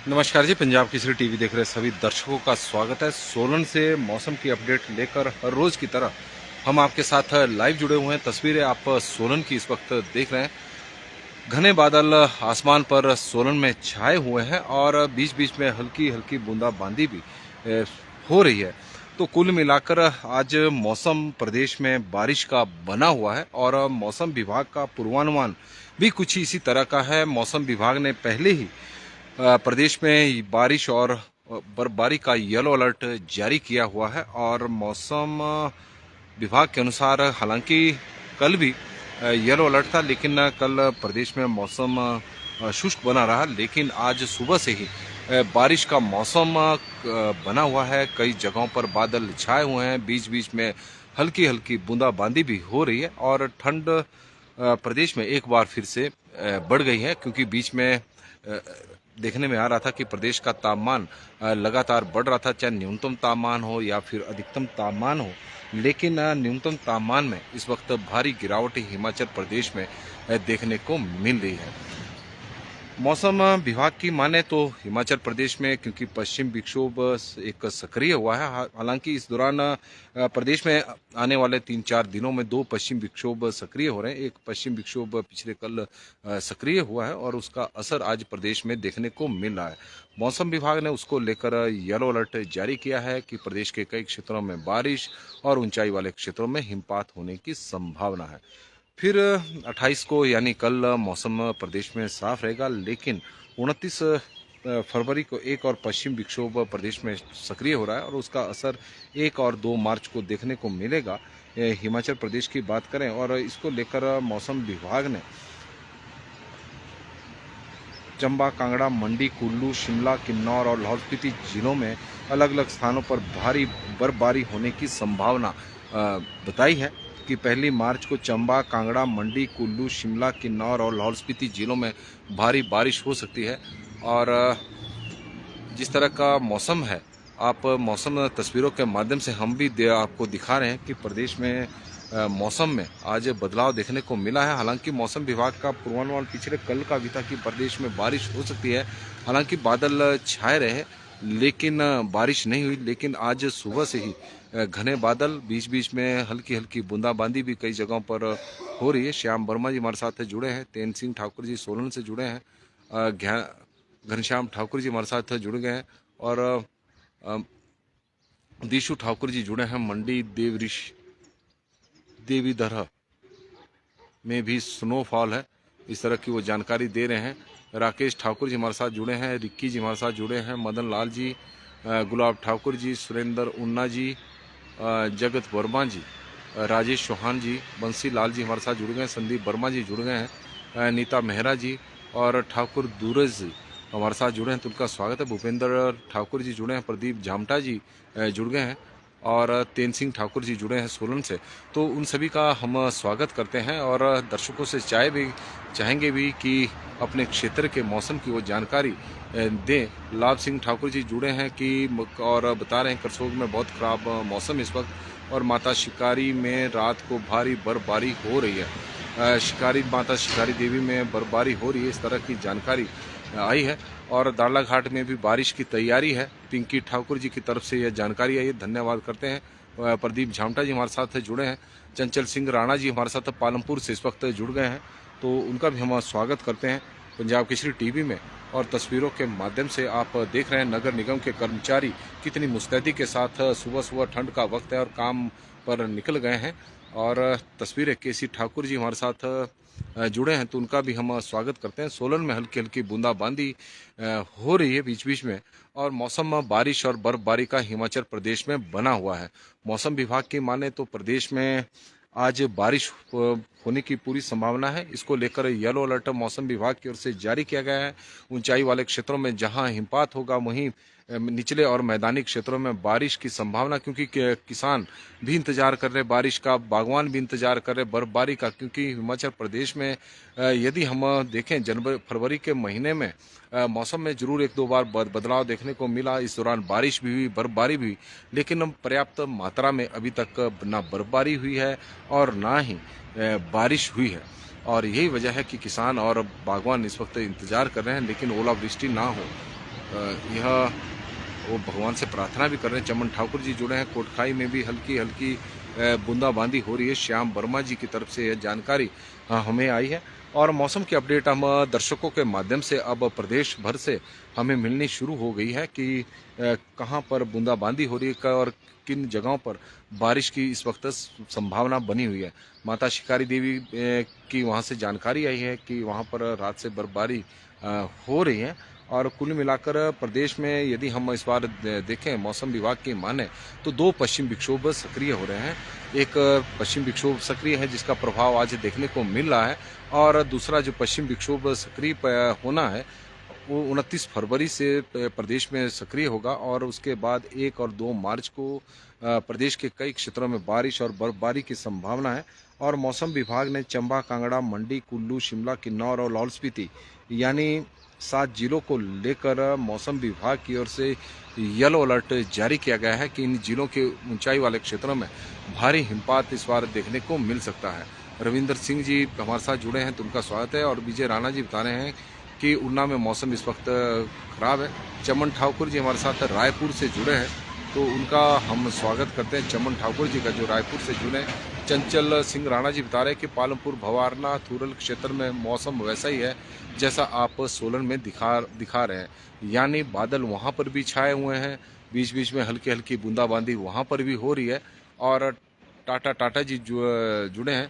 नमस्कार जी। पंजाब केसरी टीवी देख रहे सभी दर्शकों का स्वागत है। सोलन से मौसम की अपडेट लेकर हर रोज की तरह हम आपके साथ लाइव जुड़े हुए हैं। तस्वीरें आप सोलन की इस वक्त देख रहे हैं। घने बादल आसमान पर सोलन में छाए हुए हैं और बीच बीच में हल्की हल्की बूंदाबांदी भी ए, हो रही है। तो कुल मिलाकर आज मौसम प्रदेश में बारिश का बना हुआ है और मौसम विभाग का पूर्वानुमान भी कुछ इसी तरह का है। मौसम विभाग ने पहले ही प्रदेश में बारिश और बर्फबारी का येलो अलर्ट जारी किया हुआ है और मौसम विभाग के अनुसार हालांकि कल भी येलो अलर्ट था, लेकिन कल प्रदेश में मौसम शुष्क बना रहा। लेकिन आज सुबह से ही बारिश का मौसम बना हुआ है। कई जगहों पर बादल छाए हुए हैं, बीच बीच में हल्की हल्की बूंदाबांदी भी हो रही है और ठंड प्रदेश में एक बार फिर से बढ़ गई है, क्योंकि बीच में देखने में आ रहा था कि प्रदेश का तापमान लगातार बढ़ रहा था, चाहे न्यूनतम तापमान हो या फिर अधिकतम तापमान हो। लेकिन न्यूनतम तापमान में इस वक्त भारी गिरावट हिमाचल प्रदेश में देखने को मिल रही है। मौसम विभाग की माने तो हिमाचल प्रदेश में, क्योंकि पश्चिम विक्षोभ एक सक्रिय हुआ है, हालांकि इस दौरान प्रदेश में आने वाले 3-4 दिनों में 2 पश्चिम विक्षोभ सक्रिय हो रहे हैं। एक पश्चिम विक्षोभ पिछले कल सक्रिय हुआ है और उसका असर आज प्रदेश में देखने को मिल रहा है। मौसम विभाग ने उसको लेकर येलो अलर्ट जारी किया है कि प्रदेश के कई क्षेत्रों में बारिश और ऊंचाई वाले क्षेत्रों में हिमपात होने की संभावना है। फिर 28 को यानी कल मौसम प्रदेश में साफ रहेगा, लेकिन 29 फरवरी को एक और पश्चिम विक्षोभ प्रदेश में सक्रिय हो रहा है और उसका असर 1 और 2 मार्च को देखने को मिलेगा। हिमाचल प्रदेश की बात करें और इसको लेकर मौसम विभाग ने चंबा, कांगड़ा, मंडी, कुल्लू, शिमला, किन्नौर और लाहौल स्पीति जिलों में अलग अलग स्थानों पर भारी बर्फबारी होने की संभावना बताई है कि 1 मार्च को चंबा, कांगड़ा, मंडी, कुल्लू, शिमला, किन्नौर और लाहौल स्पीति जिलों में भारी बारिश हो सकती है। और जिस तरह का मौसम है, आप मौसम तस्वीरों के माध्यम से हम भी आपको दिखा रहे हैं कि प्रदेश में मौसम में आज बदलाव देखने को मिला है। हालांकि मौसम विभाग का पूर्वानुमान पिछले कल का भी था कि प्रदेश में बारिश हो सकती है। हालांकि बादल छाए रहे लेकिन बारिश नहीं हुई। लेकिन आज सुबह से ही घने बादल, बीच बीच में हल्की हल्की बूंदाबांदी भी कई जगहों पर हो रही है। श्याम वर्मा जी हमारे साथ जुड़े हैं, तेन सिंह ठाकुर जी सोलन से जुड़े हैं, घनश्याम ठाकुर जी हमारे साथ जुड़ गए हैं और दीशु ठाकुर जी जुड़े हैं मंडी देवी दरह में भी स्नोफॉल है, इस तरह की वो जानकारी दे रहे हैं। राकेश ठाकुर जी हमारे साथ जुड़े हैं, रिक्की जी हमारे साथ जुड़े हैं, मदन लाल जी, गुलाब ठाकुर जी, सुरेंद्र उन्ना जी, जगत वर्मा जी, राजेश चौहान जी, बंसी लाल जी हमारे साथ जुड़ गए हैं, संदीप वर्मा जी जुड़ गए हैं, नीता मेहरा जी और ठाकुर दूरज जी हमारे साथ जुड़े हैं, तो उनका स्वागत है। भूपेंद्र ठाकुर जी जुड़े हैं, प्रदीप झामटा जी जुड़ गए हैं और तेन सिंह ठाकुर जी जुड़े हैं सोलन से। तो उन सभी का हम स्वागत करते हैं और दर्शकों से चाहेंगे भी कि अपने क्षेत्र के मौसम की वो जानकारी दें। लाभ सिंह ठाकुर जी जुड़े हैं कि और बता रहे हैं करसोग में बहुत खराब मौसम इस वक्त और माता शिकारी में रात को भारी बर्फबारी हो रही है। माता शिकारी देवी में बर्फबारी हो रही है, इस तरह की जानकारी आई है। और दाड़ला घाट में भी बारिश की तैयारी है। पिंकी ठाकुर जी की तरफ से यह जानकारी आई है, धन्यवाद करते हैं। प्रदीप झामटा जी हमारे साथ जुड़े हैं, चंचल सिंह राणा जी हमारे साथ पालमपुर से इस वक्त जुड़ गए हैं, तो उनका भी हम स्वागत करते हैं पंजाब केसरी टीवी में। और तस्वीरों के माध्यम से आप देख रहे हैं नगर निगम के कर्मचारी कितनी मुस्तैदी के साथ सुबह सुबह, ठंड का वक्त है और काम पर निकल गए हैं। और तस्वीरें केसी ठाकुर जी हमारे साथ जुड़े हैं, तो उनका भी हम स्वागत करते हैं। सोलन में हल्की हल्की बूंदाबांदी हो रही है बीच बीच में और मौसम बारिश और बर्फबारी का हिमाचल प्रदेश में बना हुआ है। मौसम विभाग की माने तो प्रदेश में आज बारिश होने की पूरी संभावना है। इसको लेकर येलो अलर्ट मौसम विभाग की ओर से जारी किया गया है। ऊंचाई वाले क्षेत्रों में जहां हिमपात होगा, वहीं निचले और मैदानी क्षेत्रों में बारिश की संभावना, क्योंकि किसान भी इंतजार कर रहे बारिश का, बागवान भी इंतजार कर रहे बर्फबारी का, क्योंकि हिमाचल प्रदेश में यदि हम देखें जनवरी फरवरी के महीने में मौसम में जरूर 1-2 बार बदलाव देखने को मिला। इस दौरान बारिश भी हुई, बर्फबारी भी हुई, लेकिन पर्याप्त मात्रा में अभी तक ना बर्फबारी हुई है और ना ही बारिश हुई है। और यही वजह है कि किसान और बागवान इस वक्त इंतजार कर रहे हैं, लेकिन ओलावृष्टि ना हो यह वो भगवान से प्रार्थना भी कर रहे हैं। चमन ठाकुर जी जुड़े हैं। कोटखाई में भी हल्की हल्की बूंदाबांदी हो रही है। श्याम वर्मा जी की तरफ से यह जानकारी हमें आई है। और मौसम की अपडेट हम दर्शकों के माध्यम से अब प्रदेश भर से हमें मिलनी शुरू हो गई है कि कहां पर बूंदाबांदी हो रही है और किन जगहों पर बारिश की इस वक्त संभावना बनी हुई है। माता शिकारी देवी की वहां से जानकारी आई है कि वहां पर रात से बर्फबारी हो रही है। और कुल मिलाकर प्रदेश में यदि हम इस बार देखें मौसम विभाग की माने तो 2 पश्चिम विक्षोभ सक्रिय हो रहे हैं। एक पश्चिम विक्षोभ सक्रिय है जिसका प्रभाव आज देखने को मिल रहा है, और दूसरा जो पश्चिम विक्षोभ सक्रिय होना है वो 29 फरवरी से प्रदेश में सक्रिय होगा। और उसके बाद 1 और 2 मार्च को प्रदेश के कई क्षेत्रों में बारिश और बर्फबारी की संभावना है। और मौसम विभाग ने चंबा, कांगड़ा, मंडी, कुल्लू, शिमला, किन्नौर और लाहौल स्पीति यानी 7 जिलों को लेकर मौसम विभाग की ओर से येलो अलर्ट जारी किया गया है कि इन जिलों के ऊंचाई वाले क्षेत्रों में भारी हिमपात इस बार देखने को मिल सकता है। रविंदर सिंह जी हमारे साथ जुड़े हैं तो उनका स्वागत है। और विजय राणा जी बता रहे हैं कि उन्ना में मौसम इस वक्त खराब है। चमन ठाकुर जी हमारे साथ रायपुर से जुड़े हैं तो उनका हम स्वागत करते हैं। चमन ठाकुर जी का जो रायपुर से जुड़े। चंचल सिंह राणा जी बता रहे हैं कि पालमपुर, भवारना, थुरल क्षेत्र में मौसम वैसा ही है जैसा आप सोलन में दिखा रहे हैं, यानी बादल वहां पर भी छाए हुए हैं, बीच बीच में हल्की हल्की बूंदाबांदी वहां पर भी हो रही है। और टाटा जी जुड़े हैं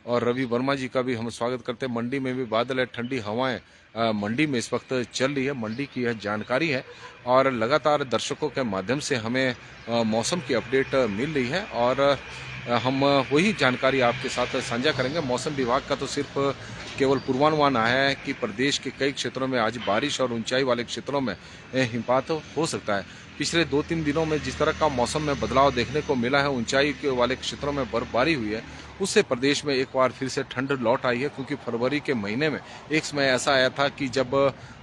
और रवि वर्मा जी का भी हम स्वागत करते हैं। मंडी में भी बादल है, ठंडी हवाएं मंडी में इस वक्त चल रही है। मंडी की यह जानकारी है और लगातार दर्शकों के माध्यम से हमें मौसम की अपडेट मिल रही है और हम वही जानकारी आपके साथ साझा करेंगे। मौसम विभाग का तो सिर्फ केवल पूर्वानुमान आया है कि प्रदेश के कई क्षेत्रों में आज बारिश और ऊंचाई वाले क्षेत्रों में हिमपात हो सकता है। पिछले 2-3 दिनों में जिस तरह का मौसम में बदलाव देखने को मिला है, ऊंचाई के वाले क्षेत्रों में बर्फबारी हुई है, उससे प्रदेश में एक बार फिर से ठंड लौट आई है। क्योंकि फरवरी के महीने में एक समय ऐसा आया था कि जब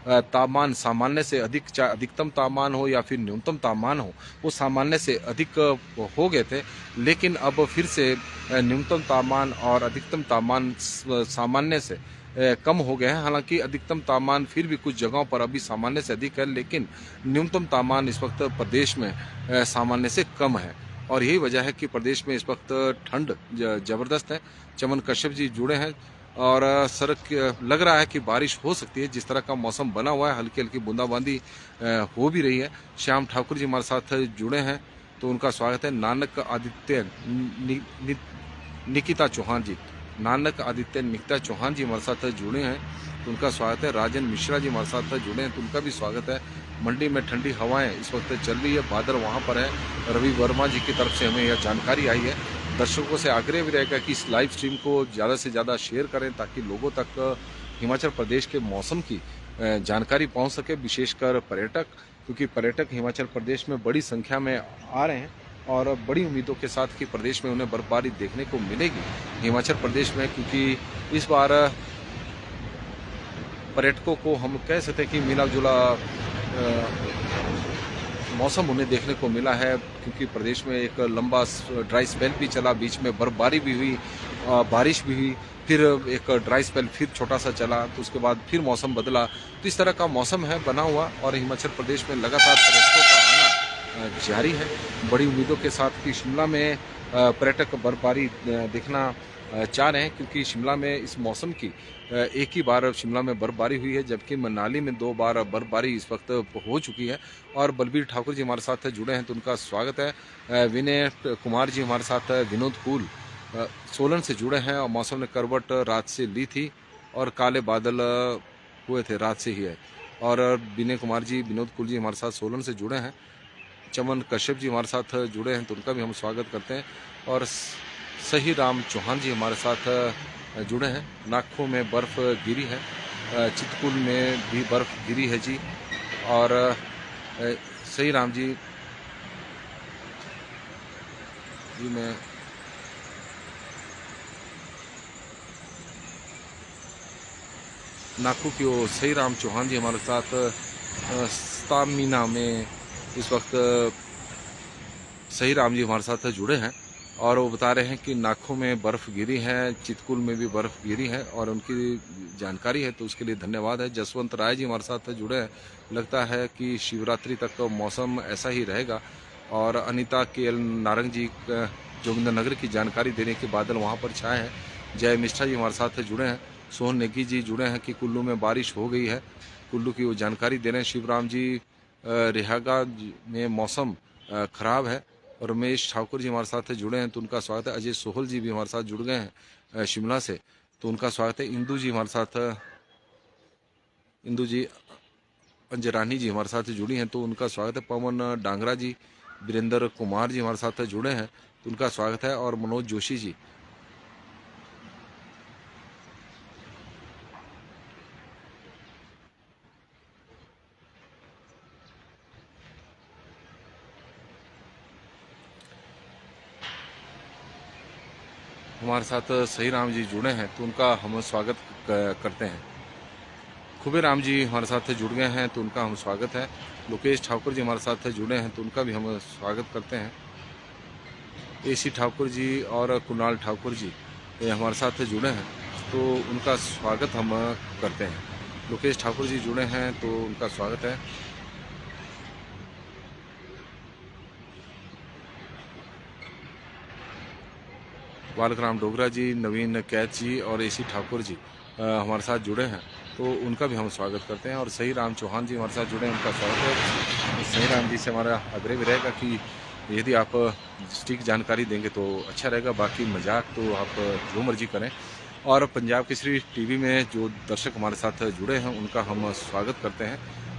तापमान सामान्य से अधिक, चाहे अधिकतम तापमान हो या फिर न्यूनतम तापमान हो, वो सामान्य से अधिक हो गए थे। लेकिन अब फिर से न्यूनतम तापमान और अधिकतम तापमान सामान्य से कम हो गए हैं। हालांकि अधिकतम तापमान फिर भी कुछ जगहों पर अभी सामान्य से अधिक है, लेकिन न्यूनतम तापमान इस वक्त प्रदेश में सामान्य से कम है। और यही वजह है कि प्रदेश में इस वक्त ठंड जबरदस्त है। चमन कश्यप जी जुड़े हैं और सड़क लग रहा है कि बारिश हो सकती है। जिस तरह का मौसम बना हुआ है, हल्की हल्की बूंदाबांदी हो भी रही है। श्याम ठाकुर जी हमारे साथ जुड़े हैं तो उनका स्वागत है। नानक आदित्य निकिता चौहान जी, नानक आदित्य निकिता चौहान जी हमारे साथ जुड़े हैं तो उनका स्वागत है। राजन मिश्रा जी हमारे साथ जुड़े हैं तो उनका भी स्वागत है। मंडी में ठंडी हवाएं इस वक्त चल रही है, बादल वहां पर है। रवि वर्मा जी की तरफ से हमें यह जानकारी आई है। दर्शकों से आग्रह भी रहेगा कि इस लाइव स्ट्रीम को ज़्यादा से ज़्यादा शेयर करें ताकि लोगों तक हिमाचल प्रदेश के मौसम की जानकारी पहुंच सके, विशेषकर पर्यटक, क्योंकि पर्यटक हिमाचल प्रदेश में बड़ी संख्या में आ रहे हैं और बड़ी उम्मीदों के साथ कि प्रदेश में उन्हें बर्फबारी देखने को मिलेगी हिमाचल प्रदेश में। क्योंकि इस बार पर्यटकों को हम कह सकते हैं कि मिला जुला मौसम उन्हें देखने को मिला है। क्योंकि प्रदेश में एक लंबा ड्राई स्पेल भी चला, बीच में बर्फबारी भी हुई, बारिश भी हुई, फिर एक ड्राई स्पेल फिर छोटा सा चला, तो उसके बाद फिर मौसम बदला। तो इस तरह का मौसम है बना हुआ और हिमाचल प्रदेश में लगातार पर्यटकों का आना जारी है। बड़ी उम्मीदों के साथ कि शिमला में पर्यटक बर्फबारी देखना चाह रहे हैं, क्योंकि शिमला में इस मौसम की एक ही बार शिमला में बर्फबारी हुई है, जबकि मनाली में 2 बार बर्फबारी इस वक्त हो चुकी है। और बलबीर ठाकुर जी हमारे साथ जुड़े हैं तो उनका स्वागत है। विनय कुमार जी हमारे साथ विनोद कूल सोलन से जुड़े हैं और मौसम ने करवट रात से ली थी और काले बादल हुए थे, रात से ही है। और विनय कुमार जी, विनोद कूल जी हमारे साथ सोलन से जुड़े हैं। चमन कश्यप जी हमारे साथ जुड़े हैं तो उनका भी हम स्वागत करते हैं। और सही राम चौहान जी हमारे साथ जुड़े हैं। नागपुर में बर्फ़ गिरी है, चित्रकूट में भी बर्फ़ गिरी है जी। और सही राम जी मैं नागपुर की ओर सही राम चौहान जी हमारे साथ स्तामीना में इस वक्त सही राम जी हमारे साथ जुड़े हैं और वो बता रहे हैं कि नाखों में बर्फ़ गिरी है, चितकुल में भी बर्फ़ गिरी है और उनकी जानकारी है, तो उसके लिए धन्यवाद है। जसवंत राय जी हमारे साथ जुड़े हैं, लगता है कि शिवरात्रि तक का मौसम ऐसा ही रहेगा। और अनीता के एल नारंग जी जोगिंदरनगर की जानकारी दे रहे हैं कि बादल वहाँ पर छाए हैं। जय मिश्रा जी हमारे साथ जुड़े हैं। सोहन नेगी जी जुड़े हैं कि कुल्लू में बारिश हो गई है, कुल्लू की वो जानकारी दे रहे हैं। शिवराम जी रिहागा में मौसम ख़राब है। और रमेश ठाकुर जी हमारे साथ जुड़े हैं, तो उनका स्वागत है। अजय सोहल जी भी हमारे साथ जुड़ गए हैं शिमला से, तो उनका स्वागत है। इंदू जी हमारे साथ, इंदू जी अंजरानी जी हमारे साथ जुड़ी हैं, तो उनका स्वागत है। पवन डांगरा जी, वीरेंद्र कुमार जी हमारे साथ जुड़े हैं, तो उनका स्वागत है। और मनोज जोशी जी, हमारे साथ सही राम जी जुड़े हैं, तो उनका हम स्वागत करते हैं। खुबे राम जी हमारे साथ जुड़ गए हैं, तो उनका हम स्वागत है। लोकेश ठाकुर जी हमारे साथ जुड़े हैं, तो उनका भी हम स्वागत करते हैं। एसी ठाकुर जी और कुणाल ठाकुर जी ये हमारे साथ जुड़े हैं, तो उनका स्वागत हम करते हैं। लोकेश ठाकुर जी जुड़े हैं, तो उनका स्वागत है। बालक राम डोगरा जी, नवीन कैथ जी और एसी ठाकुर जी हमारे साथ जुड़े हैं, तो उनका भी हम स्वागत करते हैं। और सही राम चौहान जी हमारे साथ जुड़े हैं, उनका स्वागत है। तो सही राम जी से हमारा आग्रह भी रहेगा कि यदि आप सटीक जानकारी देंगे तो अच्छा रहेगा, बाकी मजाक तो आप जो मर्जी करें। और पंजाब केसरी टीवी में जो दर्शक हमारे साथ जुड़े हैं, उनका हम स्वागत करते हैं।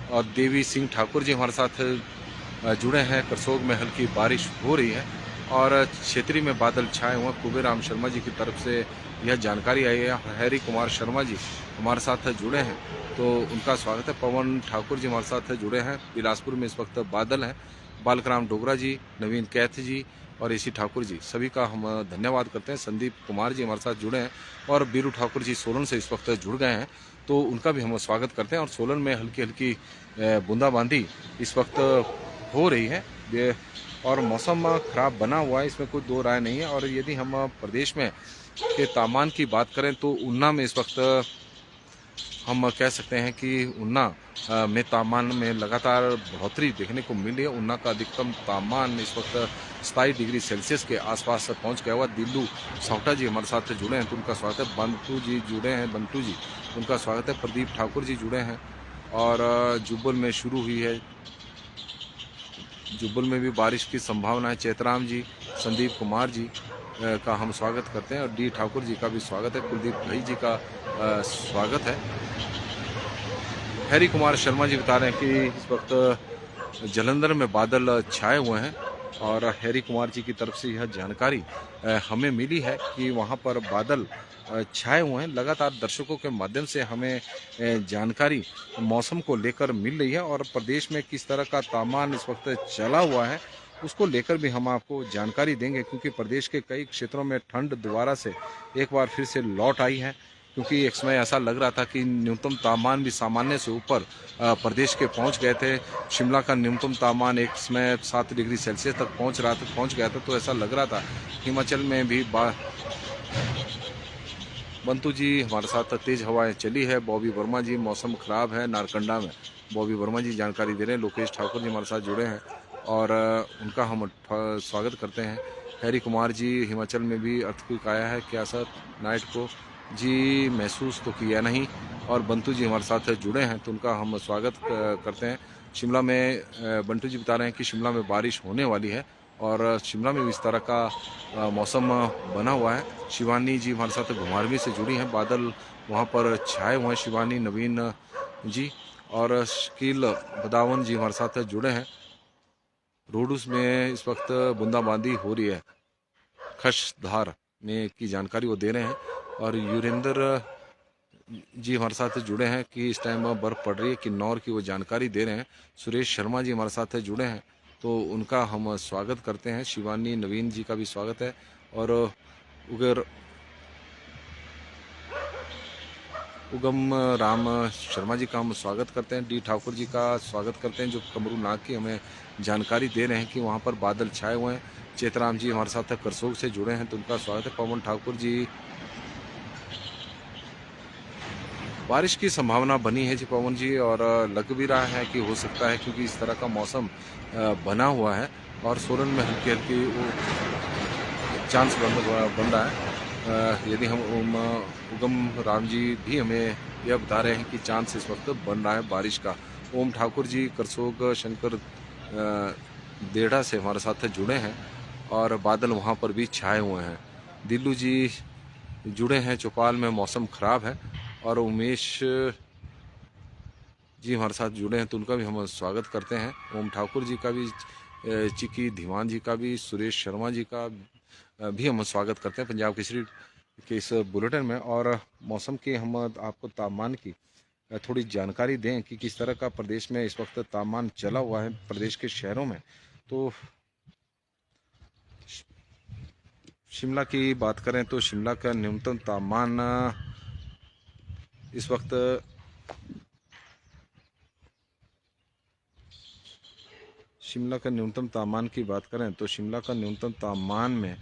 और देवी सिंह ठाकुर जी हमारे साथ जुड़े हैं। करसोग में हल्की बारिश हो रही है और क्षेत्रीय में बादल छाए हुए हैं। कुबेराम शर्मा जी की तरफ से यह जानकारी आई है। हैरी कुमार शर्मा जी हमारे साथ जुड़े हैं, तो उनका स्वागत है। पवन ठाकुर जी हमारे साथ जुड़े हैं। बिलासपुर में इस वक्त बादल हैं। बालकराम डोगरा जी, नवीन कैथ जी और एसी ठाकुर जी, सभी का हम धन्यवाद करते हैं। संदीप कुमार जी हमारे साथ जुड़े हैं और बीरू ठाकुर जी सोलन से इस वक्त जुड़ गए हैं, तो उनका भी हम स्वागत करते हैं। और सोलन में हल्की हल्की बूंदाबांदी इस वक्त हो रही है और मौसम खराब बना हुआ है, इसमें कोई दो राय नहीं है। और यदि हम प्रदेश में के तापमान की बात करें, तो ऊना में इस वक्त हम कह सकते हैं कि ऊना में तापमान में लगातार बढ़ोतरी देखने को मिली है। ऊना का अधिकतम तापमान इस वक्त 27 डिग्री सेल्सियस के आसपास पहुंच गया हुआ। दिल्लू सौटा जी हमारे साथ जुड़े हैं, तो उनका स्वागत है। बंटू जी जुड़े हैं, बंटू जी उनका स्वागत है। प्रदीप ठाकुर जी जुड़े हैं। और जुब्बल में शुरू हुई है, जुब्बल में भी बारिश की संभावना है। चेतराम जी, संदीप कुमार जी का हम स्वागत करते हैं। और डी ठाकुर जी का भी स्वागत है। कुलदीप भाई जी का स्वागत है। हैरी कुमार शर्मा जी बता रहे हैं कि इस वक्त जलंधर में बादल छाए हुए हैं। और हैरी कुमार जी की तरफ से यह जानकारी हमें मिली है कि वहां पर बादल छाए हुए हैं। लगातार दर्शकों के माध्यम से हमें जानकारी मौसम को लेकर मिल रही है और प्रदेश में किस तरह का तापमान इस वक्त चला हुआ है उसको लेकर भी हम आपको जानकारी देंगे, क्योंकि प्रदेश के कई क्षेत्रों में ठंड दोबारा से एक बार फिर से लौट आई है। क्योंकि एक समय ऐसा लग रहा था कि न्यूनतम तापमान भी सामान्य से ऊपर प्रदेश के पहुंच गए थे। शिमला का न्यूनतम तापमान एक समय 7 डिग्री सेल्सियस तक पहुंच गया था, तो ऐसा लग रहा था। हिमाचल में भी बंतु जी हमारे साथ तेज हवाएं चली है। बॉबी वर्मा जी, मौसम खराब है नारकंडा में, बॉबी वर्मा जी जानकारी दे रहे हैं। लोकेश ठाकुर जी हमारे साथ जुड़े हैं और उनका हम स्वागत करते हैं। हैरी कुमार जी, हिमाचल में भी अर्थक्वेक आया है क्या सर नाइट को? जी महसूस तो किया नहीं। और बंतु जी हमारे साथ जुड़े हैं, तो उनका हम स्वागत करते हैं। शिमला में बंटू जी बता रहे हैं कि शिमला में बारिश होने वाली है और शिमला में भी इस तरह का मौसम बना हुआ है। शिवानी जी हमारे साथ घुमारवी से जुड़ी हैं, बादल वहाँ पर छाए हुए हैं। शिवानी, नवीन जी और शकील बदावन जी हमारे साथ जुड़े हैं। रोडूस में इस वक्त बूंदाबांदी हो रही है, खशधार में की जानकारी वो दे रहे हैं। और युरेंद्र जी हमारे साथ जुड़े हैं कि इस टाइम बर्फ़ पड़ रही है किन्नौर की, वो जानकारी दे रहे हैं। सुरेश शर्मा जी हमारे साथ जुड़े हैं, तो उनका हम स्वागत करते हैं। शिवानी, नवीन जी का भी स्वागत है। और उगम राम शर्मा जी का हम स्वागत करते हैं, डी ठाकुर जी का स्वागत करते हैं जो कमरू नाग की हमें जानकारी दे रहे हैं कि वहाँ पर बादल छाए हुए हैं। चेतराम जी हमारे साथ करसोग से जुड़े हैं तो उनका स्वागत है। पवन ठाकुर जी, बारिश की संभावना बनी है जी पवन जी, और लग भी रहा है कि हो सकता है क्योंकि इस तरह का मौसम बना हुआ है और सोलन में हल्की हल्की चांस बन रहा है। यदि हम उगम राम जी भी हमें यह बता रहे हैं कि चांस इस वक्त बन रहा है बारिश का। ओम ठाकुर जी करसोग शंकर देढ़ा से हमारे साथ जुड़े हैं और बादल वहाँ पर भी छाए हुए हैं। दिल्लू जी जुड़े हैं, चौपाल में मौसम खराब है। और उमेश जी हमारे साथ जुड़े हैं तो उनका भी हम स्वागत करते हैं। ओम ठाकुर जी का भी, चिकी धीमान जी का भी, सुरेश शर्मा जी का भी हम स्वागत करते हैं पंजाब केसरी के इस बुलेटिन में। और मौसम के हम आपको तापमान की थोड़ी जानकारी दें कि किस तरह का प्रदेश में इस वक्त तापमान चला हुआ है प्रदेश के शहरों में। तो शिमला की बात करें तो शिमला का न्यूनतम तापमान इस वक्त शिमला का न्यूनतम तापमान की बात करें तो शिमला का न्यूनतम तापमान में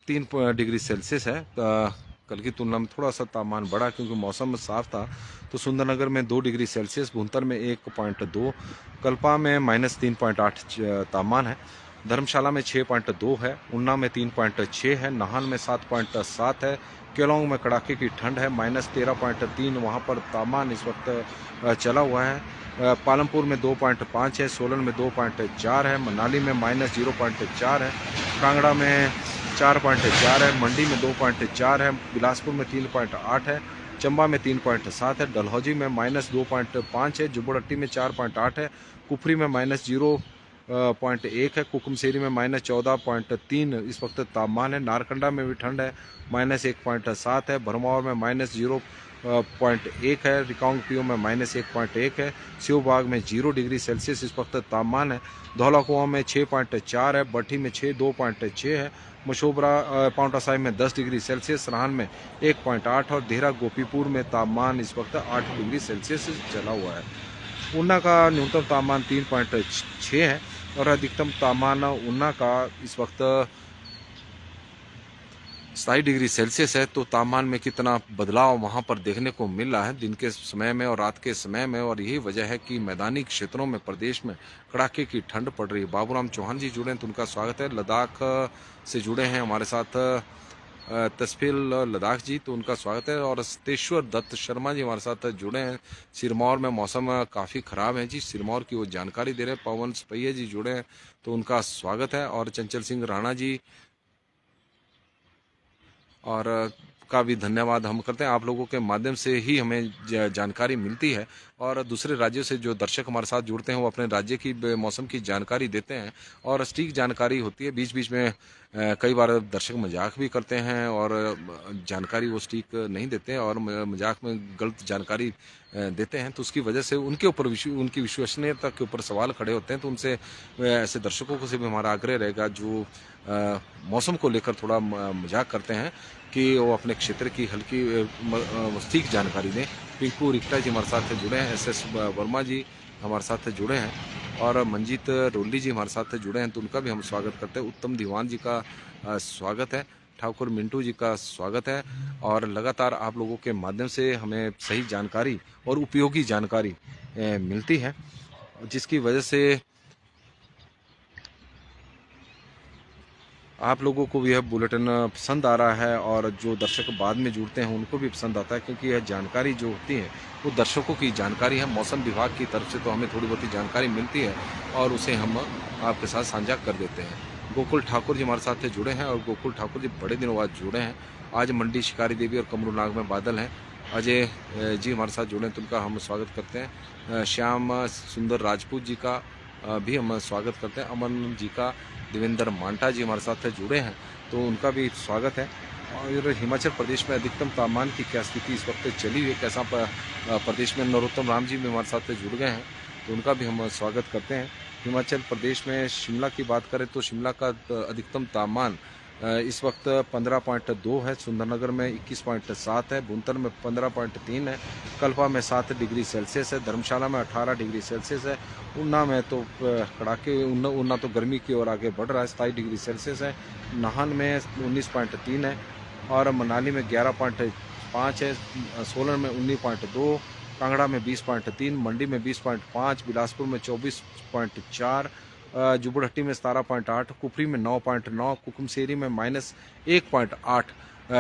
3 डिग्री सेल्सियस है। कल की तुलना में थोड़ा सा तापमान बढ़ा क्योंकि मौसम साफ था। तो सुंदरनगर में 2 डिग्री सेल्सियस, भुंतर में 1.2, कल्पा में -3.8 तापमान है, धर्मशाला में 6.2 है, उन्ना में 3.6 है, नाहन में 7.7 है, केलोंग में कड़ाके की ठंड है, -13.3 वहाँ पर तापमान इस वक्त चला हुआ है। पालमपुर में 2.5 है, सोलन में 2.4 है, मनाली में -0.4 है, कांगड़ा में 4.4 है, मंडी में 2.4 है, बिलासपुर में 3.8 है, चंबा में 3.7 है, डलहौजी में -2.5 है, जुब्बड़हट्टी में 4.8 है, कुफरी में -0.1 है, कुकुमसेरी में -14.3 इस वक्त तापमान है, नारकंडा में भी ठंड है, -1.7 है, भरमौर में -0.1 है, रिकांगपिओ में -1.1 है, शिवबाग में 0 डिग्री सेल्सियस इस वक्त तापमान है, धौलाकुआं में 6.4 है, भट्टी में 2.6 है, मशोबरा पाउंटा साहिब में 10 डिग्री सेल्सियस, सराहन में 1.8 और देहरा गोपीपुर में तापमान इस वक्त 8 डिग्री सेल्सियस चला हुआ है। ऊना का न्यूनतम तापमान 3.6 है और अधिकतम तापमान ऊना का इस वक्त 27 डिग्री सेल्सियस है। तो तापमान में कितना बदलाव वहाँ पर देखने को मिल रहा है दिन के समय में और रात के समय में, और यही वजह है कि मैदानी क्षेत्रों में प्रदेश में कड़ाके की ठंड पड़ रही है। बाबूराम चौहान जी जुड़े हैं तो उनका स्वागत है। लद्दाख से जुड़े हैं हमारे साथ तस्फील लद्दाख जी, तो उनका स्वागत है। और सतेश्वर दत्त शर्मा जी हमारे साथ जुड़े हैं। सिरमौर में मौसम काफ़ी ख़राब है जी, सिरमौर की वो जानकारी दे रहे हैं। पवन सपैया जी जुड़े हैं तो उनका स्वागत है। और चंचल सिंह राणा जी और का भी धन्यवाद हम करते हैं। आप लोगों के माध्यम से ही हमें जानकारी मिलती है और दूसरे राज्यों से जो दर्शक हमारे साथ जुड़ते हैं वो अपने राज्य की मौसम की जानकारी देते हैं और सटीक जानकारी होती है। बीच बीच में कई बार दर्शक मजाक भी करते हैं और जानकारी वो सटीक नहीं देते हैं और मजाक में गलत जानकारी देते हैं, तो उसकी वजह से उनके ऊपर उनकी विश्वसनीयता के ऊपर सवाल खड़े होते हैं। तो उनसे ऐसे दर्शकों को से भी हमारा आग्रह रहेगा जो मौसम को लेकर थोड़ा मजाक करते हैं कि वो अपने क्षेत्र की हल्की सटीक जानकारी दें। पिंकू रिक्टा जी हमारे साथ जुड़े हैं, SS वर्मा जी हमारे साथ जुड़े हैं और मंजीत रोली जी हमारे साथ जुड़े हैं तो उनका भी हम स्वागत करते हैं। उत्तम दीवान जी का स्वागत है, ठाकुर मिंटू जी का स्वागत है। और लगातार आप लोगों के माध्यम से हमें सही जानकारी और उपयोगी जानकारी मिलती है, जिसकी वजह से आप लोगों को भी यह बुलेटिन पसंद आ रहा है और जो दर्शक बाद में जुड़ते हैं उनको भी पसंद आता है, क्योंकि यह जानकारी जो होती है वो दर्शकों की जानकारी है। मौसम विभाग की तरफ से तो हमें थोड़ी बहुत जानकारी मिलती है और उसे हम आपके साथ साझा कर देते हैं। गोकुल ठाकुर जी हमारे साथ जुड़े हैं और गोकुल ठाकुर जी बड़े दिनों बाद जुड़े हैं। आज मंडी शिकारी देवी और कमरू नाग में बादल हैं। अजय जी हमारे साथ जुड़े हैं तो उनका हम स्वागत करते हैं। श्याम सुंदर राजपूत जी का भी हम स्वागत करते हैं। अमन जी का, देवेंद्र मांटा जी हमारे साथ जुड़े हैं तो उनका भी स्वागत है। और हिमाचल प्रदेश में अधिकतम तापमान की क्या स्थिति इस वक्त चली हुई है, कैसा प्रदेश में, नरोत्तम राम जी भी हमारे साथ जुड़ गए हैं तो उनका भी हम स्वागत करते हैं। हिमाचल प्रदेश में शिमला की बात करें तो शिमला का अधिकतम तापमान इस वक्त 15.2 है, सुंदरनगर में 21.7 है, भुंतर में 15.3 है, कल्पा में 7 डिग्री सेल्सियस है, धर्मशाला में 18 डिग्री सेल्सियस है, ऊना में तो कड़ाके ऊना तो गर्मी की ओर आगे बढ़ रहा है, 27 डिग्री सेल्सियस है, नाहन में 19.3 है और मनाली में 11.5 है, सोलन में 19.2, कांगड़ा में 20.3, मंडी में 20.5, बिलासपुर में 24.4, जुबड़हट्टी में 17.8, कुफरी में 9.9, कुकुमसेरी में -1.8।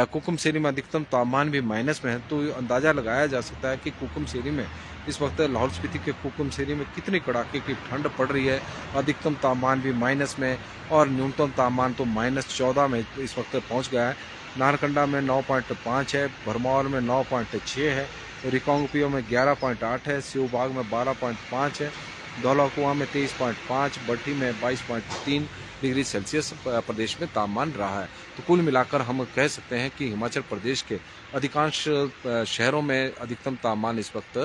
कुकुमसेरी में अधिकतम तापमान भी माइनस में है, तो अंदाज़ा लगाया जा सकता है कि कुकुमसेरी में इस वक्त लाहौल स्पीति के कुकुमसेरी में कितनी कड़ाके की ठंड पड़ रही है। अधिकतम तापमान भी माइनस में और न्यूनतम तापमान तो -14 में इस वक्त पहुंच गया है। नारकंडा में 9.5 है, भरमौर में 9.6 है, रिकांगपियो में 11.8 है, सेवबाग में 12.5 है, धौलाकुआं में 23.5, भट्टी में 22.3 डिग्री सेल्सियस प्रदेश में तापमान रहा है। तो कुल मिलाकर हम कह सकते हैं कि हिमाचल प्रदेश के अधिकांश शहरों में अधिकतम तापमान इस वक्त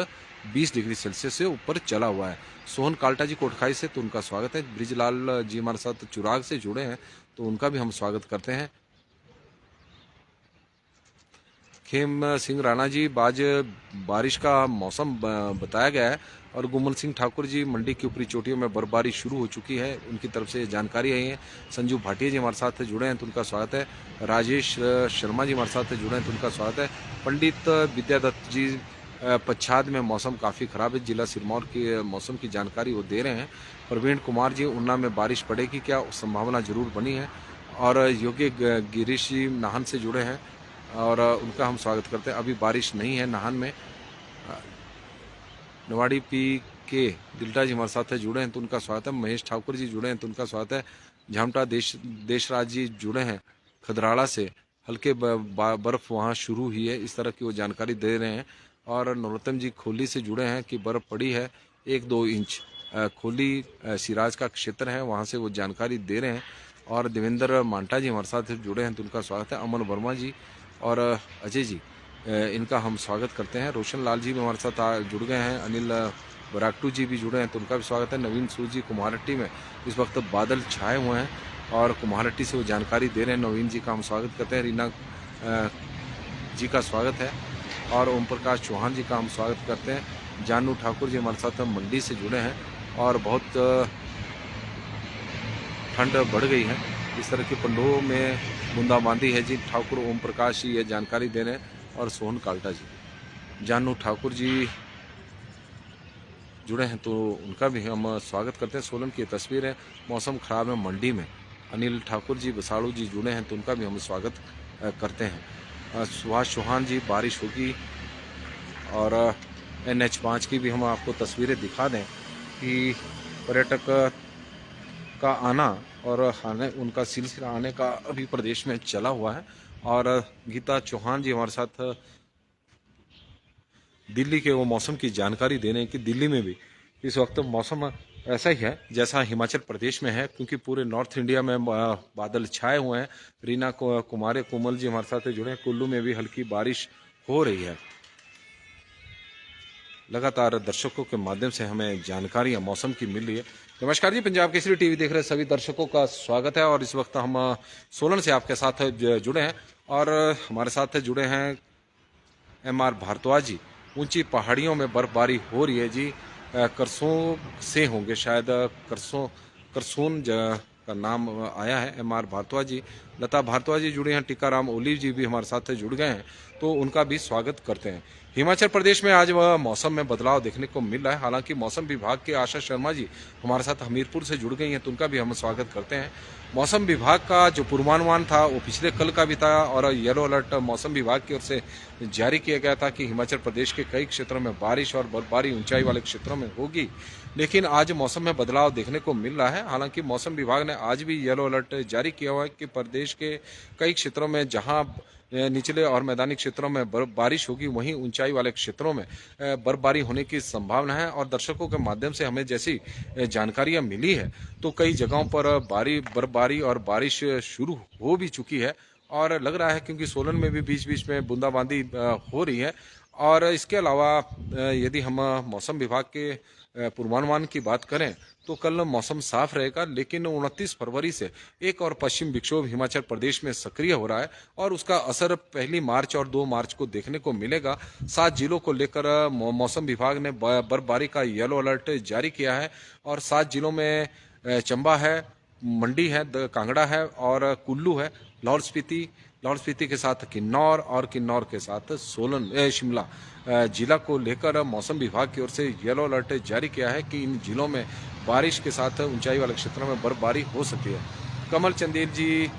20 डिग्री सेल्सियस से ऊपर चला हुआ है। सोहन काल्टा जी कोटखाई से, तो उनका स्वागत है। ब्रिजलाल जी हमारे साथ चुराग से जुड़े हैं, तो उनका भी हम स्वागत करते हैं। खेम सिंह राणा जी, आज बारिश का मौसम बताया गया है और गुमल सिंह ठाकुर जी, मंडी की ऊपरी चोटियों में बर्फबारी शुरू हो चुकी है, उनकी तरफ से जानकारी आई है। संजू भाटिया जी हमारे साथ जुड़े हैं, तो उनका स्वागत है। राजेश शर्मा जी हमारे साथ जुड़े हैं, तो उनका स्वागत है। पंडित विद्यादत्त जी, पच्छाद में मौसम काफ़ी ख़राब है, जिला सिरमौर की मौसम की जानकारी वो दे रहे हैं। प्रवीण कुमार जी, ऊना में बारिश पड़ेगी क्या, संभावना जरूर बनी है। और योगी गिरीश जी नाहन से जुड़े हैं और उनका हम स्वागत करते हैं। अभी बारिश नहीं है नाहन में। नवाड़ी के दिल्टा जी हमारे साथ जुड़े हैं, तो उनका स्वागत है। महेश ठाकुर जी जुड़े हैं, तो उनका स्वागत है। झामटा देशराज जी जुड़े हैं खदराड़ा से, हल्के बर्फ वहाँ शुरू हुई है, इस तरह की वो जानकारी दे रहे हैं। और नरोत्तम जी खोली से जुड़े हैं कि बर्फ पड़ी है 1-2 इंच। खोली सिराज का क्षेत्र है, वहाँ से वो जानकारी दे रहे हैं। और देवेंद्र मांटा जी हमारे साथ जुड़े हैं, तो उनका स्वागत है। अमन वर्मा जी और अजय जी, इनका हम स्वागत करते हैं। रोशन लाल जी भी हमारे साथ जुड़ गए हैं। अनिल बरागटू जी भी जुड़े हैं, तो उनका भी स्वागत है। नवीन सूद जी कुम्हारहट्टी में इस वक्त बादल छाए हुए हैं और कुम्हारहट्टी से वो जानकारी दे रहे हैं। नवीन जी का हम स्वागत करते हैं। रीना जी का स्वागत है और ओम प्रकाश चौहान जी का हम स्वागत करते हैं। जानू ठाकुर जी हमारे साथ मंडी से जुड़े हैं और बहुत ठंड बढ़ गई है, इस तरह के पंडों में बूंदाबांदी है जी। ठाकुर ओम प्रकाश जी ये जानकारी दे रहे हैं और सोहन काल्टा जी, जानू ठाकुर जी जुड़े हैं, तो उनका भी हम स्वागत करते हैं। सोलन की तस्वीर है, मौसम खराब है मंडी में। अनिल ठाकुर जी बसाड़ू जी जुड़े हैं, तो उनका भी हम स्वागत करते हैं। सुभाष चौहान जी, बारिश होगी। और NH5 की भी हम आपको तस्वीरें दिखा दें कि पर्यटक का आना और उनका सिलसिला आने का अभी प्रदेश में चला हुआ है। और गीता चौहान जी हमारे साथ दिल्ली के वो मौसम की जानकारी दे रहे हैं कि दिल्ली में भी इस वक्त मौसम ऐसा ही है जैसा हिमाचल प्रदेश में है, क्योंकि पूरे नॉर्थ इंडिया में बादल छाए हुए हैं। रीना कुमार कोमल जी हमारे साथ जुड़े हैं। कुल्लू में भी हल्की बारिश हो रही है। लगातार दर्शकों के माध्यम से हमें जानकारियां मौसम की मिल रही है। नमस्कार जी, पंजाब केसरी टीवी देख रहे सभी दर्शकों का स्वागत है। और इस वक्त हम सोलन से आपके साथ जुड़े हैं और हमारे साथ जुड़े हैं MR भारद्वाज जी। ऊंची पहाड़ियों में बर्फबारी हो रही है जी, करसों से होंगे शायद, करसोन का नाम आया है। MR भारद्वाज जी, लता भारद्वाज जी जुड़े हैं। टीकाराम ओली जी भी हमारे साथ जुड़ गए हैं, तो उनका भी स्वागत करते हैं। हिमाचल प्रदेश में आज वह मौसम में बदलाव देखने को मिल रहा है। हालांकि मौसम विभाग के आशा शर्मा जी हमारे साथ हमीरपुर से जुड़ गई हैं, तो उनका भी हम स्वागत करते हैं। मौसम विभाग का जो पूर्वानुमान था वो पिछले कल का भी था और येलो अलर्ट मौसम विभाग की ओर से जारी किया गया था कि हिमाचल प्रदेश के कई क्षेत्रों में बारिश और बर्फबारी ऊंचाई वाले क्षेत्रों में होगी। लेकिन आज मौसम में बदलाव देखने को मिल रहा है। हालांकि मौसम विभाग ने आज भी येलो अलर्ट जारी किया हुआ है कि प्रदेश के कई क्षेत्रों में जहां निचले और मैदानी क्षेत्रों में बारिश होगी, वहीं ऊंचाई वाले क्षेत्रों में बर्फबारी होने की संभावना है। और दर्शकों के माध्यम से हमें जैसी जानकारियां मिली है, तो कई जगहों पर बर्फबारी और बारिश शुरू हो भी चुकी है और लग रहा है क्योंकि सोलन में भी बीच बीच में बूंदाबांदी हो रही है। और इसके अलावा यदि हम मौसम विभाग के पूर्वानुमान की बात करें तो कल मौसम साफ रहेगा, लेकिन 29 फरवरी से एक और पश्चिम विक्षोभ हिमाचल प्रदेश में सक्रिय हो रहा है और उसका असर 1 मार्च और 2 मार्च को देखने को मिलेगा। 7 जिलों को लेकर मौसम विभाग ने बर्फबारी का येलो अलर्ट जारी किया है और 7 जिलों में चंबा है, मंडी है, कांगड़ा है और कुल्लू है। लाहौल स्पीति के साथ किन्नौर और किन्नौर के साथ सोलन शिमला जिला को लेकर मौसम विभाग की ओर से येलो अलर्ट जारी किया है कि इन जिलों में बारिश के साथ ऊंचाई वाले क्षेत्रों में बर्फबारी हो सकती है। कमल चंदेल जी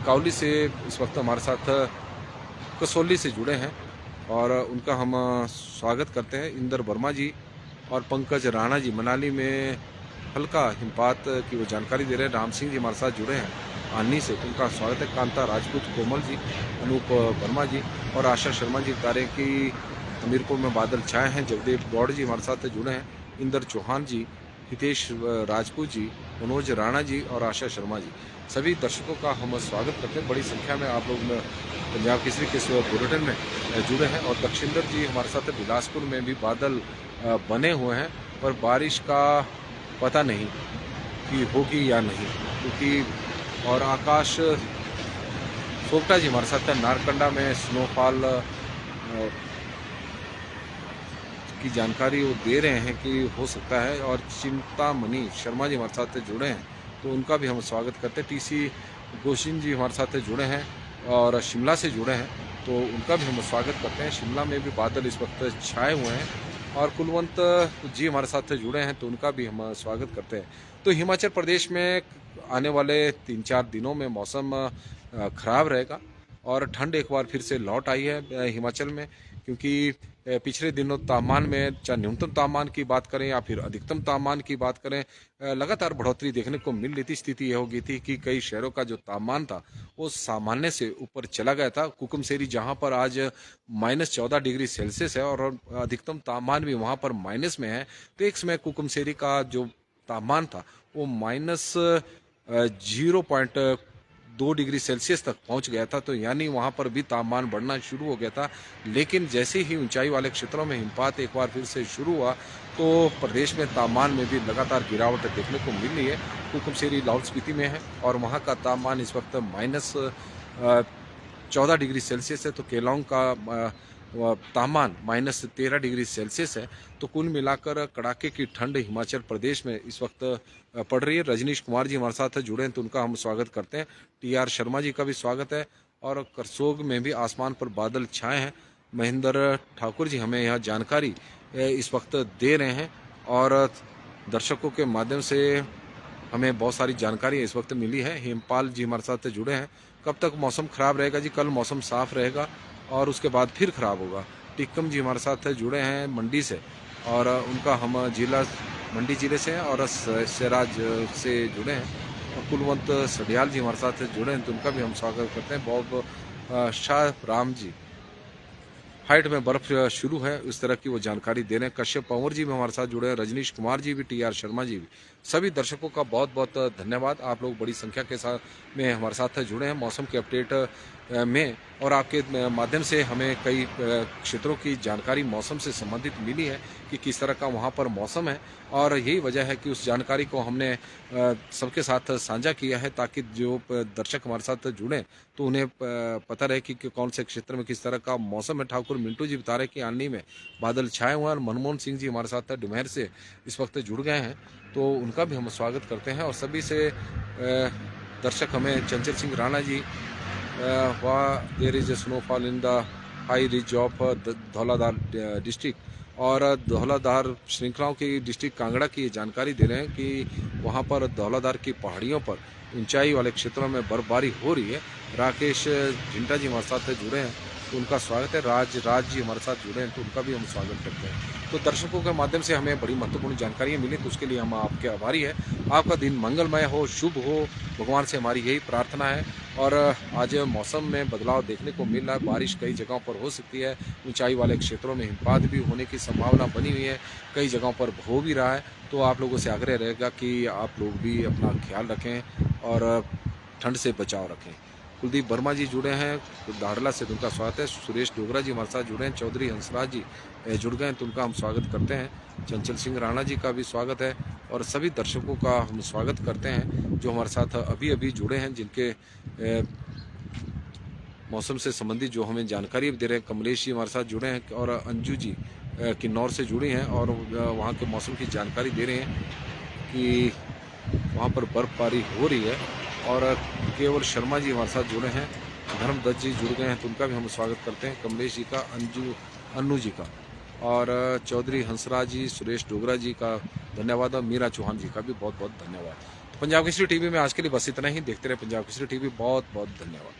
काउली से इस वक्त हमारे साथ कसौली से जुड़े हैं और उनका हम स्वागत करते हैं। इंदर वर्मा जी और पंकज राणा जी मनाली में हल्का हिमपात की वो जानकारी दे रहे हैं। राम सिंह जी हमारे साथ जुड़े हैं आनी से, उनका स्वागत है। कांता राजपूत, कोमल जी, अनूप वर्मा जी और आशा शर्मा जी बता रहे हैं कि हमीरपुर में बादल छाए हैं। जगदेव गौड़ जी हमारे साथ जुड़े हैं। इंदर चौहान जी, हितेश राजपूत जी, मनोज राणा जी और आशा शर्मा जी, सभी दर्शकों का हम स्वागत करते हैं। बड़ी संख्या में आप लोग पंजाब केसरी के बुलेटिन में जुड़े हैं। और दक्षिंदर जी हमारे साथ बिलासपुर में भी बादल बने हुए हैं पर बारिश का पता नहीं कि होगी या नहीं, क्योंकि और आकाश सोपटा जी हमारे साथ है नारकंडा में स्नोफॉल की जानकारी वो दे रहे हैं कि हो सकता है। और चिंतामणि शर्मा जी हमारे साथ जुड़े हैं तो उनका भी हम स्वागत करते हैं। टीसी गोशिन जी हमारे साथ जुड़े हैं और शिमला से जुड़े हैं तो उनका भी हम स्वागत करते हैं। शिमला में भी बादल इस वक्त छाए हुए हैं और कुलवंत जी हमारे साथ जुड़े हैं तो उनका भी हम स्वागत करते हैं। तो हिमाचल प्रदेश में आने वाले 3-4 दिनों में मौसम खराब रहेगा और ठंड एक बार फिर से लौट आई है हिमाचल में, क्योंकि पिछले दिनों तापमान में चाहे न्यूनतम तापमान की बात करें या फिर अधिकतम तापमान की बात करें लगातार बढ़ोतरी देखने को मिल रही थी। स्थिति यह हो गई थी कि कई शहरों का जो तापमान था वो सामान्य से ऊपर चला गया था। कुकुमसेरी जहां पर आज -14 डिग्री सेल्सियस है और अधिकतम तापमान भी वहां पर माइनस में है, तो एक समय कुकुमसेरी का जो तापमान था वो -0.2 डिग्री सेल्सियस तक पहुंच गया था। तो यानी वहां पर भी तापमान बढ़ना शुरू हो गया था। लेकिन जैसे ही ऊंचाई वाले क्षेत्रों में हिमपात एक बार फिर से शुरू हुआ तो प्रदेश में तापमान में भी लगातार गिरावट देखने को मिल रही है। कुकुमसेरी लाहौल स्पीति में है और वहां का तापमान इस वक्त -14 डिग्री सेल्सियस है, तो केलांग का तापमान -13 डिग्री सेल्सियस है। तो कुल मिलाकर कड़ाके की ठंड हिमाचल प्रदेश में इस वक्त पड़ रही है। रजनीश कुमार जी हमारे साथ जुड़े हैं तो उनका हम स्वागत करते हैं। TR शर्मा जी का भी स्वागत है। और करसोग में भी आसमान पर बादल छाए हैं। महेंद्र ठाकुर जी हमें यह जानकारी इस वक्त दे रहे हैं और दर्शकों के माध्यम से हमें बहुत सारी जानकारी इस वक्त मिली है। हेमपाल जी हमारे साथ जुड़े हैं। कब तक मौसम खराब रहेगा जी? कल मौसम साफ रहेगा और उसके बाद फिर खराब होगा। टिक्कम जी हमारे साथ जुड़े हैं मंडी से और उनका हम जिला मंडी जिले से हैं और सराज से जुड़े हैं। और कुलवंत सडियाल जी हमारे साथ जुड़े हैं तो उनका भी हम स्वागत करते हैं। बॉब शाह राम जी हाइट में बर्फ शुरू है, इस तरह की वो जानकारी दे रहे हैं। कश्यप पंवर जी भी हमारे साथ जुड़े हैं, रजनीश कुमार जी भी, TR शर्मा जी भी। सभी दर्शकों का बहुत बहुत धन्यवाद। आप लोग बड़ी संख्या के साथ में हमारे साथ जुड़े हैं मौसम के अपडेट में और आपके माध्यम से हमें कई क्षेत्रों की जानकारी मौसम से संबंधित मिली है कि किस तरह का वहाँ पर मौसम है। और यही वजह है कि उस जानकारी को हमने सबके साथ साझा किया है ताकि जो दर्शक हमारे साथ जुड़ें तो उन्हें पता रहे कि कौन से क्षेत्र में किस तरह का मौसम है। ठाकुर मिंटू जी बता रहे कि आनी में बादल छाए हुए हैं और मनमोहन सिंह जी हमारे साथ डुमैर से इस वक्त जुड़ गए हैं तो उनका भी हम स्वागत करते हैं। और सभी से दर्शक हमें Chanchal Singh Rana ji there is snowfall in the high ridge of Dhauladhar district और धौलाधार श्रृंखलाओं की डिस्ट्रिक्ट कांगड़ा की जानकारी दे रहे हैं कि वहां पर धौलाधार की पहाड़ियों पर ऊंचाई वाले क्षेत्रों में बर्फबारी हो रही है। राकेश झिंटा जी हमारे साथ जुड़े हैं तो उनका स्वागत है। राज जी हमारे साथ जुड़े हैं तो उनका भी हम स्वागत करते हैं। तो दर्शकों के माध्यम से हमें बड़ी महत्वपूर्ण जानकारियाँ मिली तो उसके लिए हम आपके आभारी हैं। आपका दिन मंगलमय हो, शुभ हो, भगवान से हमारी यही प्रार्थना है। और आज मौसम में बदलाव देखने को मिल रहा है। बारिश कई जगहों पर हो सकती है, ऊंचाई वाले क्षेत्रों में हिमपात भी होने की संभावना बनी हुई है, कई जगहों पर हो भी रहा है। तो आप लोगों से आग्रह रहेगा कि आप लोग भी अपना ख्याल रखें और ठंड से बचाव रखें। कुलदीप वर्मा जी जुड़े हैं दाड़ला से, तो उनका स्वागत है। सुरेश डोगरा जी हमारे साथ जुड़े हैं। चौधरी हंसराज जी जुड़ गए हैं, तो उनका हम स्वागत करते हैं। चंचल सिंह राणा जी का भी स्वागत है और सभी दर्शकों का हम स्वागत करते हैं जो हमारे साथ अभी अभी जुड़े हैं, जिनके मौसम से संबंधित जो हमें जानकारी दे रहे हैं। कमलेश जी हमारे साथ जुड़े हैं और अंजू जी किन्नौर से जुड़ी हैं और वहाँ के मौसम की जानकारी दे रहे हैं कि वहाँ पर बर्फबारी हो रही है। और केवल शर्मा जी हमारे साथ जुड़े हैं। धर्मदत्त जी जुड़ गए हैं, तो उनका भी हम स्वागत करते हैं। कमलेश जी का, अन्नू जी का, और चौधरी हंसराज जी, सुरेश डोगरा जी का धन्यवाद और मीरा चौहान जी का भी बहुत बहुत धन्यवाद। पंजाब केसरी टीवी में आज के लिए बस इतना ही। देखते रहे पंजाब केसरी टीवी। बहुत बहुत धन्यवाद।